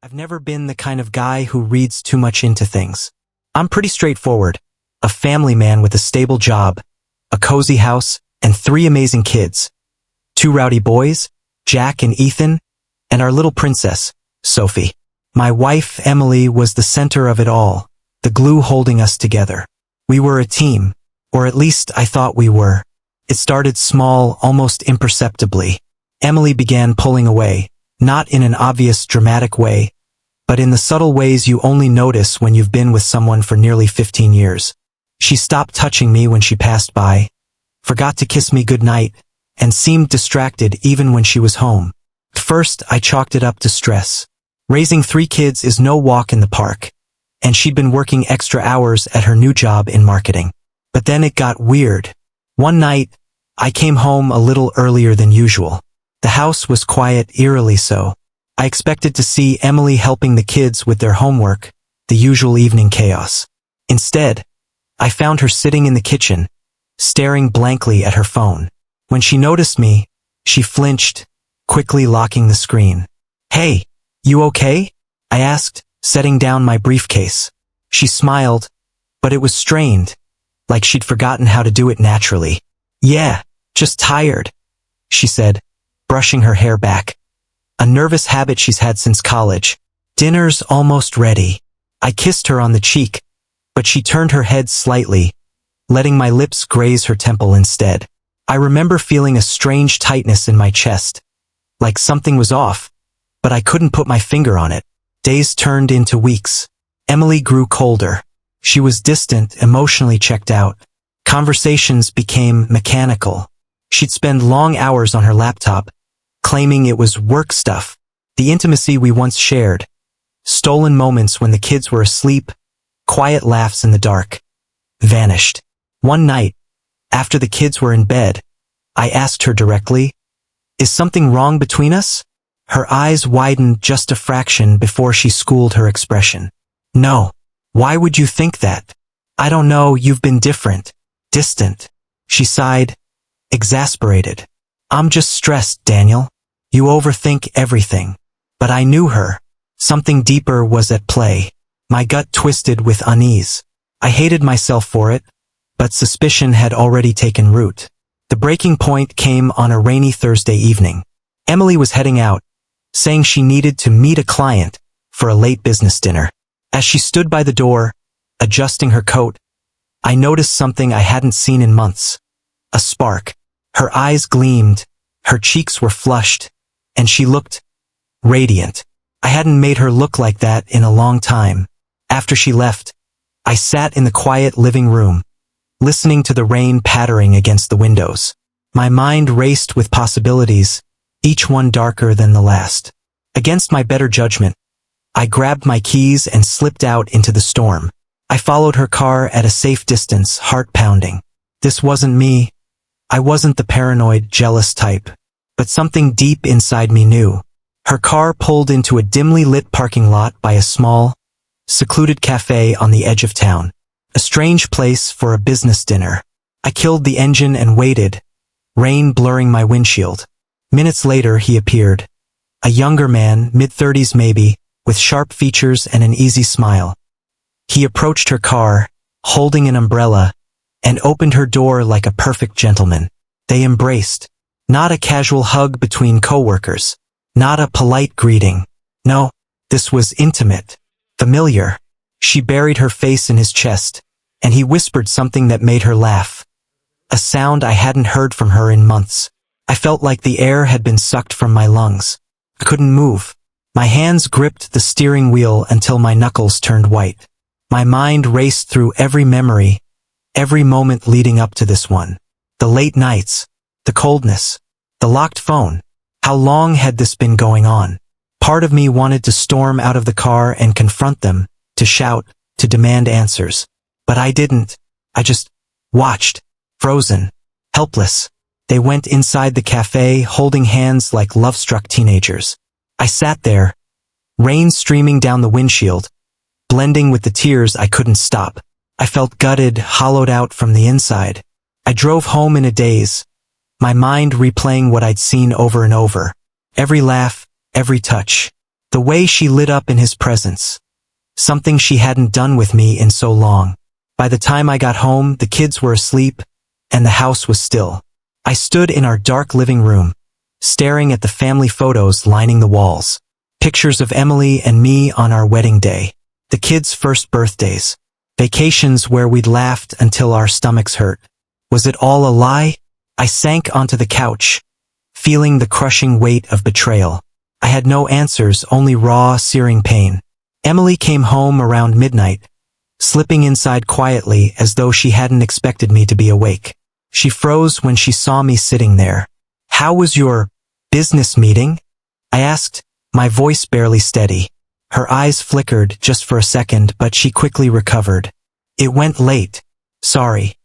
I've never been the kind of guy who reads too much into things. I'm pretty straightforward. A family man with a stable job, a cozy house, and 3 amazing kids. 2 rowdy boys, Jack and Ethan, and our little princess, Sophie. My wife, Emily, was the center of it all, the glue holding us together. We were a team, or at least I thought we were. It started small, almost imperceptibly. Emily began pulling away, not in an obvious, dramatic way, but in the subtle ways you only notice when you've been with someone for nearly 15 years. She stopped touching me when she passed by, forgot to kiss me goodnight, and seemed distracted even when she was home. At first, I chalked it up to stress. Raising 3 kids is no walk in the park, and she'd been working extra hours at her new job in marketing. But then it got weird. One night, I came home a little earlier than usual. The house was quiet, eerily so. I expected to see Emily helping the kids with their homework, the usual evening chaos. Instead, I found her sitting in the kitchen, staring blankly at her phone. When she noticed me, she flinched, quickly locking the screen. "Hey, you okay?" I asked, setting down my briefcase. She smiled, but it was strained, like she'd forgotten how to do it naturally. "Yeah, just tired," she said, brushing her hair back. A nervous habit she's had since college. "Dinner's almost ready." I kissed her on the cheek, but she turned her head slightly, letting my lips graze her temple instead. I remember feeling a strange tightness in my chest, like something was off, but I couldn't put my finger on it. Days turned into weeks. Emily grew colder. She was distant, emotionally checked out. Conversations became mechanical. She'd spend long hours on her laptop, claiming it was work stuff. The intimacy we once shared, stolen moments when the kids were asleep, quiet laughs in the dark, vanished. One night, after the kids were in bed, I asked her directly, "Is something wrong between us?" Her eyes widened just a fraction before she schooled her expression. "No. Why would you think that?" "I don't know, you've been different. Distant." She sighed, exasperated. "I'm just stressed, Daniel. You overthink everything." But I knew her. Something deeper was at play. My gut twisted with unease. I hated myself for it, but suspicion had already taken root. The breaking point came on a rainy Thursday evening. Emily was heading out, saying she needed to meet a client for a late business dinner. As she stood by the door, adjusting her coat, I noticed something I hadn't seen in months. A spark. Her eyes gleamed, her cheeks were flushed, and she looked radiant. I hadn't made her look like that in a long time. After she left, I sat in the quiet living room, listening to the rain pattering against the windows. My mind raced with possibilities, each one darker than the last. Against my better judgment, I grabbed my keys and slipped out into the storm. I followed her car at a safe distance, heart pounding. This wasn't me. I wasn't the paranoid, jealous type. But something deep inside me knew. Her car pulled into a dimly lit parking lot by a small, secluded cafe on the edge of town. A strange place for a business dinner. I killed the engine and waited, rain blurring my windshield. Minutes later, he appeared. A younger man, mid-30s maybe, with sharp features and an easy smile. He approached her car, holding an umbrella, and opened her door like a perfect gentleman. They embraced. Not a casual hug between coworkers. Not a polite greeting. No, this was intimate. Familiar. She buried her face in his chest, and he whispered something that made her laugh. A sound I hadn't heard from her in months. I felt like the air had been sucked from my lungs. I couldn't move. My hands gripped the steering wheel until my knuckles turned white. My mind raced through every memory, every moment leading up to this one. The late nights, the coldness, the locked phone. How long had this been going on? Part of me wanted to storm out of the car and confront them, to shout, to demand answers. But I didn't. I just watched, frozen, helpless. They went inside the cafe, holding hands like love-struck teenagers. I sat there, rain streaming down the windshield, blending with the tears I couldn't stop. I felt gutted, hollowed out from the inside. I drove home in a daze, my mind replaying what I'd seen over and over. Every laugh, every touch. The way she lit up in his presence. Something she hadn't done with me in so long. By the time I got home, the kids were asleep, and the house was still. I stood in our dark living room, staring at the family photos lining the walls. Pictures of Emily and me on our wedding day. The kids' first birthdays. Vacations where we'd laughed until our stomachs hurt. Was it all a lie? I sank onto the couch, feeling the crushing weight of betrayal. I had no answers, only raw, searing pain. Emily came home around midnight, slipping inside quietly as though she hadn't expected me to be awake. She froze when she saw me sitting there. "How was your business meeting?" I asked, my voice barely steady. Her eyes flickered just for a second, but she quickly recovered. "It went late. Sorry.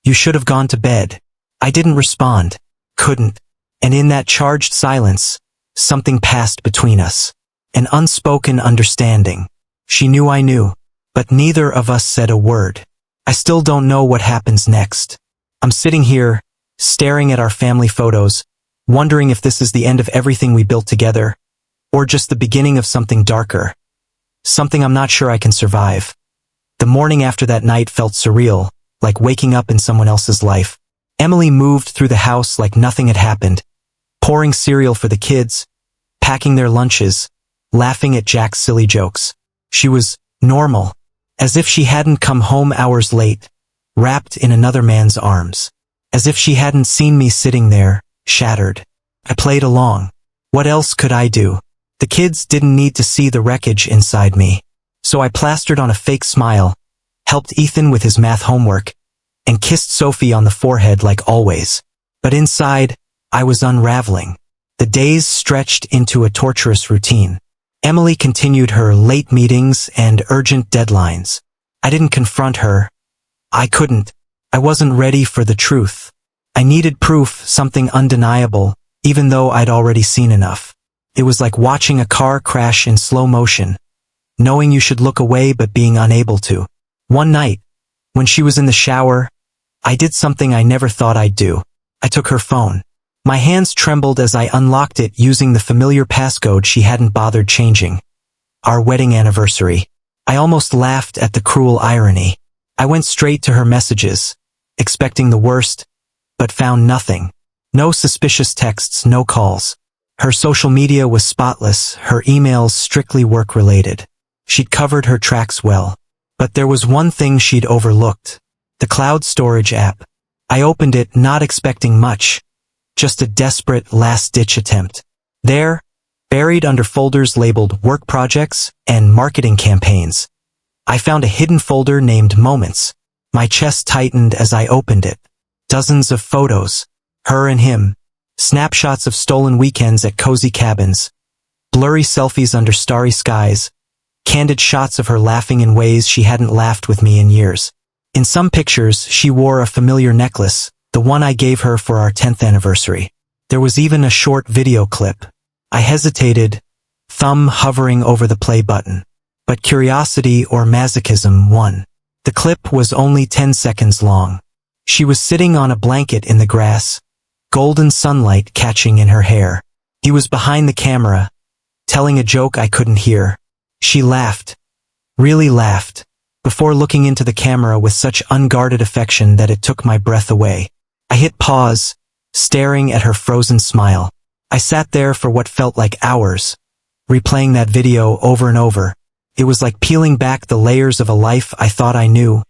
You should have gone to bed." I didn't respond. Couldn't. And in that charged silence, something passed between us. An unspoken understanding. She knew I knew, but neither of us said a word. I still don't know what happens next. I'm sitting here, staring at our family photos, wondering if this is the end of everything we built together, or just the beginning of something darker. Something I'm not sure I can survive. The morning after that night felt surreal, like waking up in someone else's life. Emily moved through the house like nothing had happened, pouring cereal for the kids, packing their lunches, laughing at Jack's silly jokes. She was normal, as if she hadn't come home hours late, wrapped in another man's arms. As if she hadn't seen me sitting there, shattered. I played along. What else could I do? The kids didn't need to see the wreckage inside me. So I plastered on a fake smile, helped Ethan with his math homework, and kissed Sophie on the forehead like always. But inside, I was unraveling. The days stretched into a torturous routine. Emily continued her late meetings and urgent deadlines. I didn't confront her. I couldn't. I wasn't ready for the truth. I needed proof, something undeniable, even though I'd already seen enough. It was like watching a car crash in slow motion, knowing you should look away but being unable to. One night, when she was in the shower, I did something I never thought I'd do. I took her phone. My hands trembled as I unlocked it using the familiar passcode she hadn't bothered changing. Our wedding anniversary. I almost laughed at the cruel irony. I went straight to her messages, expecting the worst, but found nothing. No suspicious texts, no calls. Her social media was spotless, her emails strictly work-related. She'd covered her tracks well. But there was one thing she'd overlooked. The cloud storage app. I opened it, not expecting much. Just a desperate, last-ditch attempt. There, buried under folders labeled work projects and marketing campaigns, I found a hidden folder named Moments. My chest tightened as I opened it. Dozens of photos. Her and him. Snapshots of stolen weekends at cozy cabins. Blurry selfies under starry skies. Candid shots of her laughing in ways she hadn't laughed with me in years. In some pictures, she wore a familiar necklace, the one I gave her for our 10th anniversary. There was even a short video clip. I hesitated, thumb hovering over the play button. But curiosity or masochism won. The clip was only 10 seconds long. She was sitting on a blanket in the grass, golden sunlight catching in her hair. He was behind the camera, telling a joke I couldn't hear. She laughed, really laughed, before looking into the camera with such unguarded affection that it took my breath away. I hit pause, staring at her frozen smile. I sat there for what felt like hours, replaying that video over and over. It was like peeling back the layers of a life I thought I knew,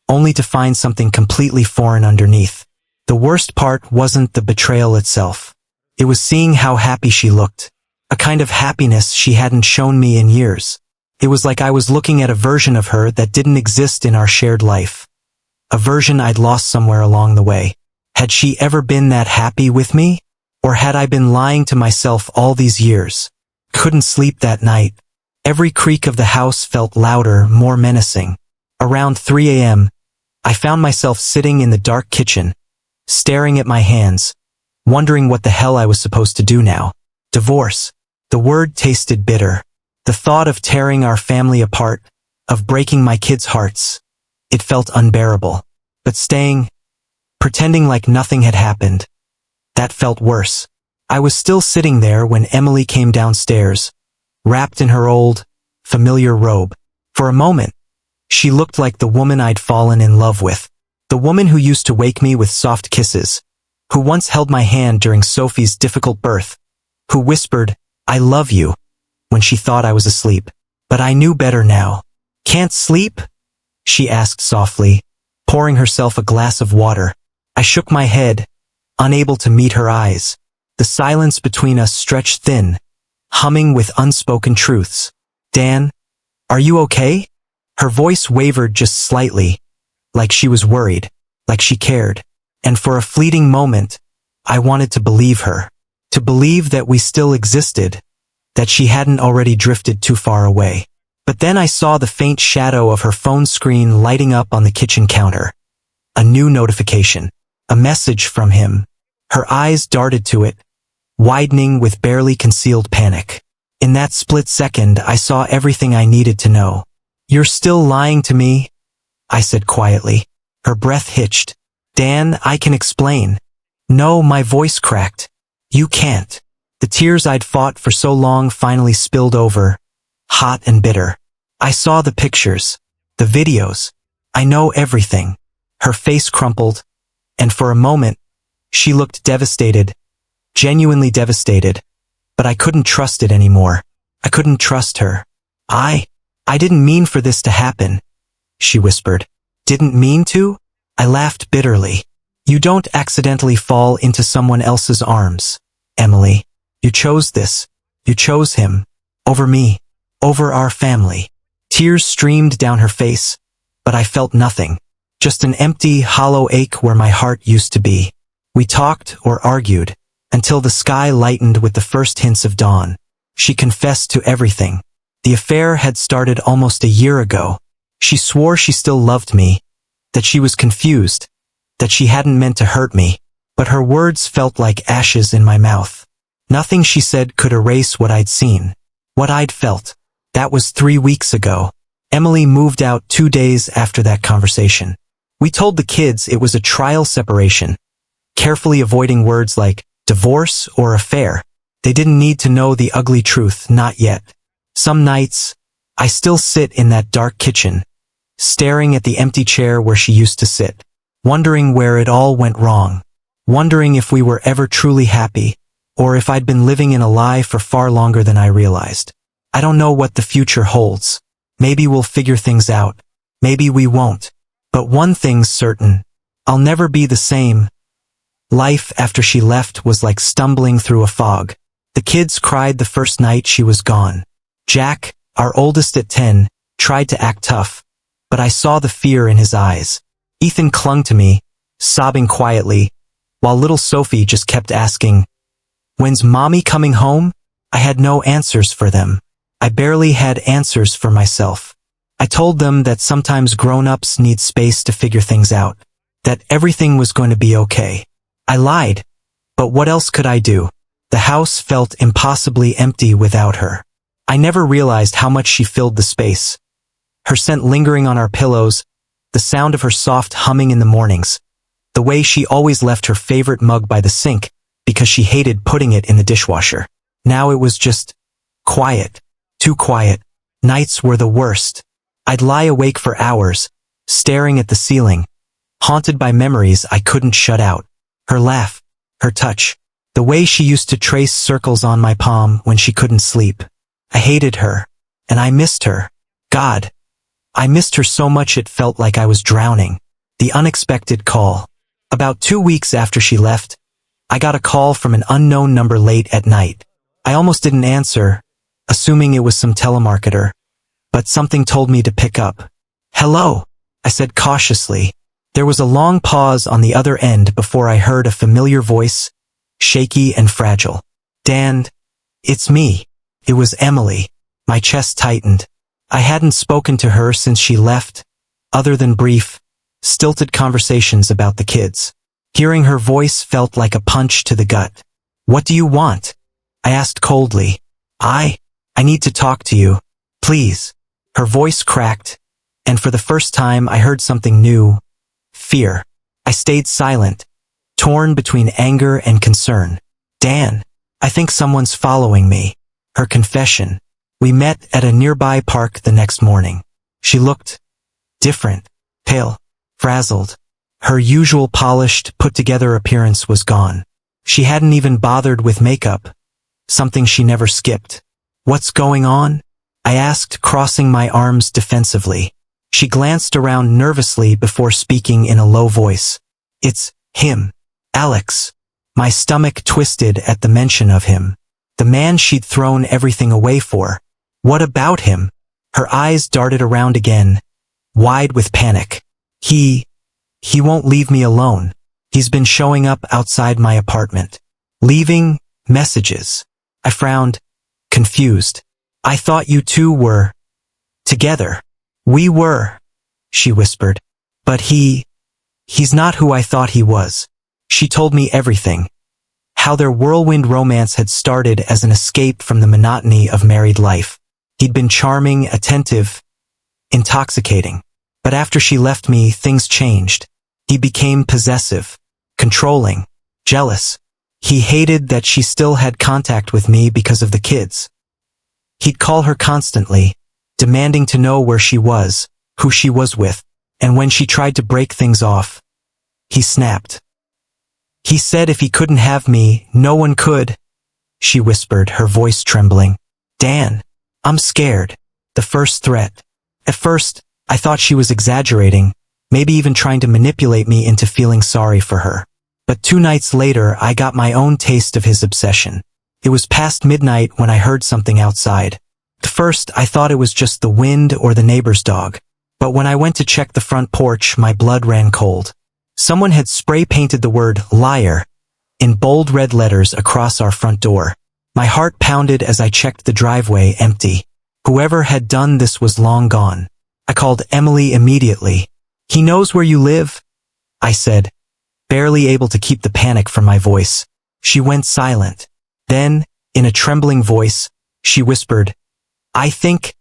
only to find something completely foreign underneath. The worst part wasn't the betrayal itself. It was seeing how happy she looked. A kind of happiness she hadn't shown me in years. It was like I was looking at a version of her that didn't exist in our shared life. A version I'd lost somewhere along the way. Had she ever been that happy with me? Or had I been lying to myself all these years? Couldn't sleep that night. Every creak of the house felt louder, more menacing. Around 3 a.m., I found myself sitting in the dark kitchen, staring at my hands, wondering what the hell I was supposed to do now. Divorce. The word tasted bitter. The thought of tearing our family apart, of breaking my kids' hearts, it felt unbearable. But staying, pretending like nothing had happened, that felt worse. I was still sitting there when Emily came downstairs, wrapped in her old, familiar robe. For a moment, she looked like the woman I'd fallen in love with. The woman who used to wake me with soft kisses, who once held my hand during Sophie's difficult birth, who whispered, "I love you," when she thought I was asleep. But I knew better now. "Can't sleep?" she asked softly, pouring herself a glass of water. I shook my head, unable to meet her eyes. The silence between us stretched thin, humming with unspoken truths. "Dan, are you okay?" Her voice wavered just slightly, like she was worried, like she cared. And for a fleeting moment, I wanted to believe her. To believe that we still existed, that she hadn't already drifted too far away. But then I saw the faint shadow of her phone screen lighting up on the kitchen counter. A new notification. A message from him. Her eyes darted to it, widening with barely concealed panic. In that split second, I saw everything I needed to know. "You're still lying to me?" I said quietly. Her breath hitched. "Dan, I can explain." "No," my voice cracked. "You can't." The tears I'd fought for so long finally spilled over, hot and bitter. I saw the pictures, the videos. I know everything. Her face crumpled, and for a moment, she looked devastated, genuinely devastated. But I couldn't trust it anymore. I couldn't trust her. I didn't mean for this to happen," she whispered. "Didn't mean to?" I laughed bitterly. "You don't accidentally fall into someone else's arms, Emily. You chose this. You chose him. Over me. Over our family." Tears streamed down her face, but I felt nothing. Just an empty, hollow ache where my heart used to be. We talked or argued, until the sky lightened with the first hints of dawn. She confessed to everything. The affair had started almost a year ago. She swore she still loved me, that she was confused, that she hadn't meant to hurt me, but her words felt like ashes in my mouth. Nothing she said could erase what I'd seen, what I'd felt. That was 3 weeks ago. Emily moved out 2 days after that conversation. We told the kids it was a trial separation, carefully avoiding words like divorce or affair. They didn't need to know the ugly truth, not yet. Some nights, I still sit in that dark kitchen, staring at the empty chair where she used to sit, wondering where it all went wrong, wondering if we were ever truly happy, or if I'd been living in a lie for far longer than I realized. I don't know what the future holds. Maybe we'll figure things out. Maybe we won't. But one thing's certain. I'll never be the same. Life after she left was like stumbling through a fog. The kids cried the first night she was gone. Jack, our oldest at 10, tried to act tough, but I saw the fear in his eyes. Ethan clung to me, sobbing quietly, while little Sophie just kept asking, "When's Mommy coming home?" I had no answers for them. I barely had answers for myself. I told them that sometimes grown-ups need space to figure things out, that everything was going to be okay. I lied, but what else could I do? The house felt impossibly empty without her. I never realized how much she filled the space. Her scent lingering on our pillows, the sound of her soft humming in the mornings, the way she always left her favorite mug by the sink because she hated putting it in the dishwasher. Now it was just quiet, too quiet. Nights were the worst. I'd lie awake for hours, staring at the ceiling, haunted by memories I couldn't shut out. Her laugh, her touch, the way she used to trace circles on my palm when she couldn't sleep. I hated her, and I missed her. God, I missed her so much it felt like I was drowning. The unexpected call. About 2 weeks after she left, I got a call from an unknown number late at night. I almost didn't answer, assuming it was some telemarketer, but something told me to pick up. "Hello," I said cautiously. There was a long pause on the other end before I heard a familiar voice, shaky and fragile. "Dan, it's me." It was Emily. My chest tightened. I hadn't spoken to her since she left, other than brief, stilted conversations about the kids. Hearing her voice felt like a punch to the gut. "What do you want?" I asked coldly. I need to talk to you. Please." Her voice cracked, and for the first time I heard something new. Fear. I stayed silent, torn between anger and concern. "Dan, I think someone's following me." Her confession. We met at a nearby park the next morning. She looked different, pale, frazzled. Her usual polished, put-together appearance was gone. She hadn't even bothered with makeup, something she never skipped. "What's going on?" I asked, crossing my arms defensively. She glanced around nervously before speaking in a low voice. "It's him, Alex." My stomach twisted at the mention of him. The man she'd thrown everything away for. What about him? Her eyes darted around again, wide with panic. He won't leave me alone. He's been showing up outside my apartment, leaving messages. I frowned, confused. "I thought you two were together." "We were," she whispered. "But he's not who I thought he was." She told me everything. How their whirlwind romance had started as an escape from the monotony of married life. He'd been charming, attentive, intoxicating. But after she left me, things changed. He became possessive, controlling, jealous. He hated that she still had contact with me because of the kids. He'd call her constantly, demanding to know where she was, who she was with, and when she tried to break things off, he snapped. He said if he couldn't have me, no one could, she whispered, her voice trembling. "Dan, I'm scared." The first threat. At first, I thought she was exaggerating, maybe even trying to manipulate me into feeling sorry for her. But 2 nights later, I got my own taste of his obsession. It was past midnight when I heard something outside. At first, I thought it was just the wind or the neighbor's dog. But when I went to check the front porch, my blood ran cold. Someone had spray-painted the word liar in bold red letters across our front door. My heart pounded as I checked the driveway, empty. Whoever had done this was long gone. I called Emily immediately. "He knows where you live," I said, barely able to keep the panic from my voice. She went silent. Then, in a trembling voice, she whispered, "I think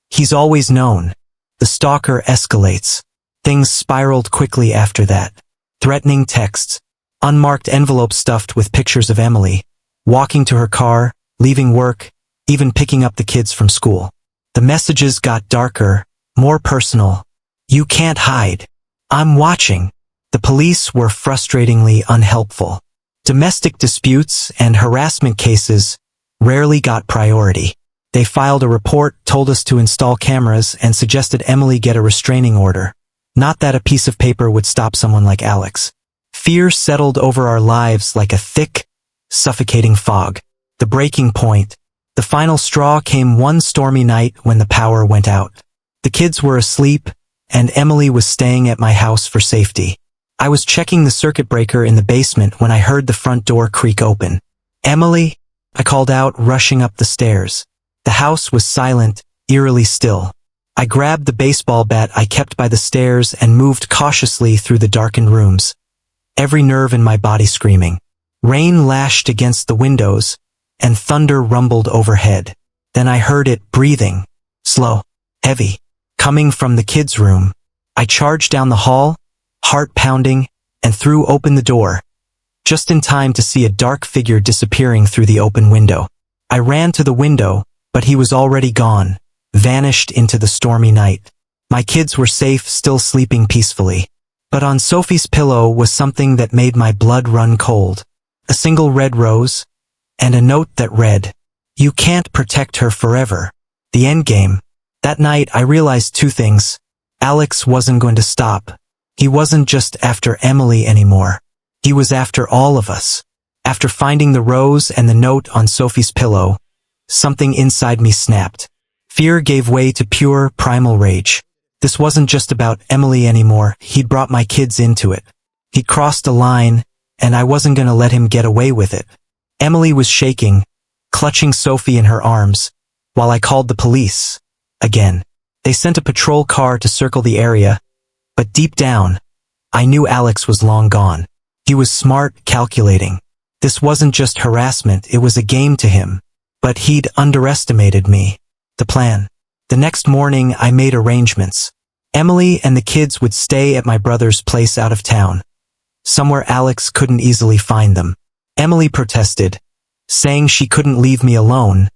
he's always known." The stalker escalates. Things spiraled quickly after that. Threatening texts, unmarked envelopes stuffed with pictures of Emily, walking to her car, leaving work, even picking up the kids from school. The messages got darker, more personal. "You can't hide. I'm watching." The police were frustratingly unhelpful. Domestic disputes and harassment cases rarely got priority. They filed a report, told us to install cameras, and suggested Emily get a restraining order. Not that a piece of paper would stop someone like Alex. Fear settled over our lives like a thick, suffocating fog. The breaking point. The final straw came one stormy night when the power went out. The kids were asleep, and Emily was staying at my house for safety. I was checking the circuit breaker in the basement when I heard the front door creak open. "Emily?" I called out, rushing up the stairs. The house was silent, eerily still. I grabbed the baseball bat I kept by the stairs and moved cautiously through the darkened rooms, every nerve in my body screaming. Rain lashed against the windows, and thunder rumbled overhead. Then I heard it breathing, slow, heavy, coming from the kids' room. I charged down the hall, heart pounding, and threw open the door, just in time to see a dark figure disappearing through the open window. I ran to the window, but he was already gone, vanished into the stormy night. My kids were safe, still sleeping peacefully. But on Sophie's pillow was something that made my blood run cold. A single red rose, and a note that read, "You can't protect her forever." The endgame. That night I realized 2 things. Alex wasn't going to stop. He wasn't just after Emily anymore. He was after all of us. After finding the rose and the note on Sophie's pillow, something inside me snapped. Fear gave way to pure, primal rage. This wasn't just about Emily anymore. He'd brought my kids into it. He'd crossed a line, and I wasn't going to let him get away with it. Emily was shaking, clutching Sophie in her arms, while I called the police. Again. They sent a patrol car to circle the area, but deep down, I knew Alex was long gone. He was smart, calculating. This wasn't just harassment, it was a game to him. But he'd underestimated me. The plan. The next morning, I made arrangements. Emily and the kids would stay at my brother's place out of town, somewhere Alex couldn't easily find them. Emily protested, saying she couldn't leave me alone,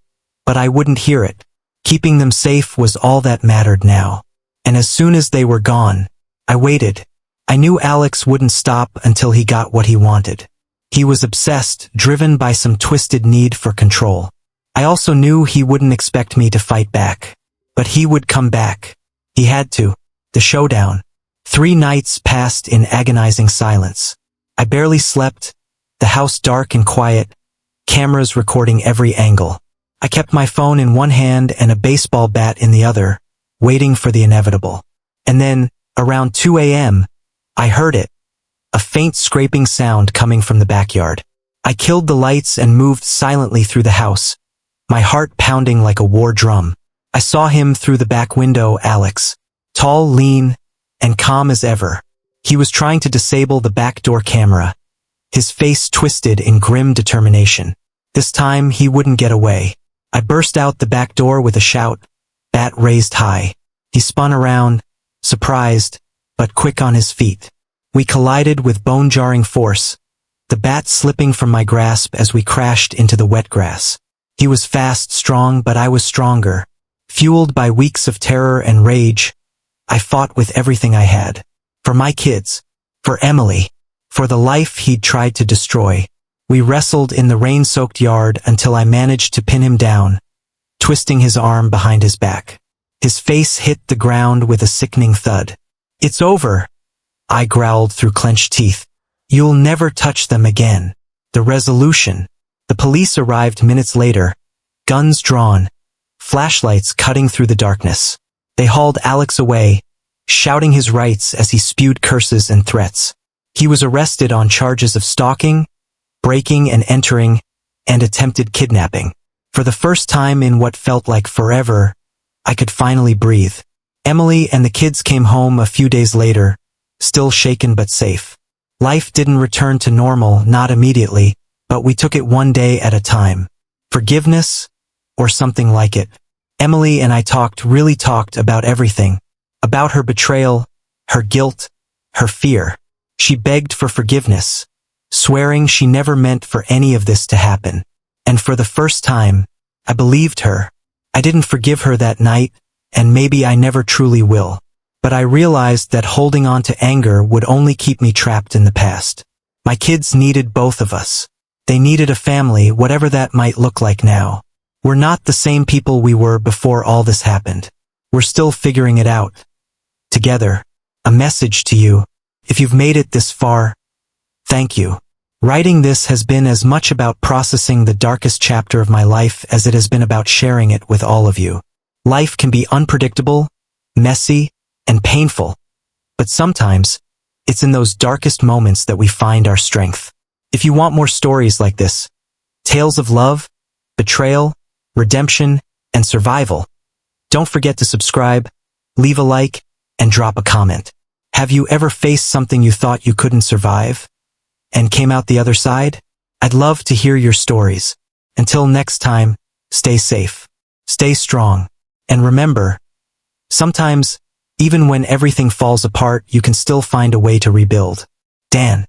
but I wouldn't hear it. Keeping them safe was all that mattered now. And as soon as they were gone, I waited. I knew Alex wouldn't stop until he got what he wanted. He was obsessed, driven by some twisted need for control. I also knew he wouldn't expect me to fight back. But he would come back. He had to. The showdown. 3 nights passed in agonizing silence. I barely slept, the house dark and quiet, cameras recording every angle. I kept my phone in one hand and a baseball bat in the other, waiting for the inevitable. And then, around 2 a.m., I heard it. A faint scraping sound coming from the backyard. I killed the lights and moved silently through the house, my heart pounding like a war drum. I saw him through the back window, Alex. Tall, lean, and calm as ever. He was trying to disable the back door camera, his face twisted in grim determination. This time he wouldn't get away. I burst out the back door with a shout, bat raised high. He spun around, surprised, but quick on his feet. We collided with bone-jarring force, the bat slipping from my grasp as we crashed into the wet grass. He was fast, strong, but I was stronger. Fueled by weeks of terror and rage, I fought with everything I had. For my kids. For Emily. For the life he'd tried to destroy. We wrestled in the rain-soaked yard until I managed to pin him down, twisting his arm behind his back. His face hit the ground with a sickening thud. "It's over," I growled through clenched teeth. "You'll never touch them again." The resolution. The police arrived minutes later, guns drawn, flashlights cutting through the darkness. They hauled Alex away, shouting his rights as he spewed curses and threats. He was arrested on charges of stalking, breaking and entering, and attempted kidnapping. For the first time in what felt like forever, I could finally breathe. Emily and the kids came home a few days later, still shaken but safe. Life didn't return to normal, not immediately, but we took it one day at a time. Forgiveness, or something like it. Emily and I really talked about everything. About her betrayal, her guilt, her fear. She begged for forgiveness, swearing she never meant for any of this to happen. And for the first time, I believed her. I didn't forgive her that night, and maybe I never truly will. But I realized that holding on to anger would only keep me trapped in the past. My kids needed both of us. They needed a family, whatever that might look like now. We're not the same people we were before all this happened. We're still figuring it out. Together. A message to you. If you've made it this far, thank you. Writing this has been as much about processing the darkest chapter of my life as it has been about sharing it with all of you. Life can be unpredictable, messy, and painful. But sometimes, it's in those darkest moments that we find our strength. If you want more stories like this, tales of love, betrayal, redemption, and survival, don't forget to subscribe, leave a like, and drop a comment. Have you ever faced something you thought you couldn't survive, and came out the other side? I'd love to hear your stories. Until next time, stay safe, stay strong, and remember, sometimes, even when everything falls apart, you can still find a way to rebuild. Dan.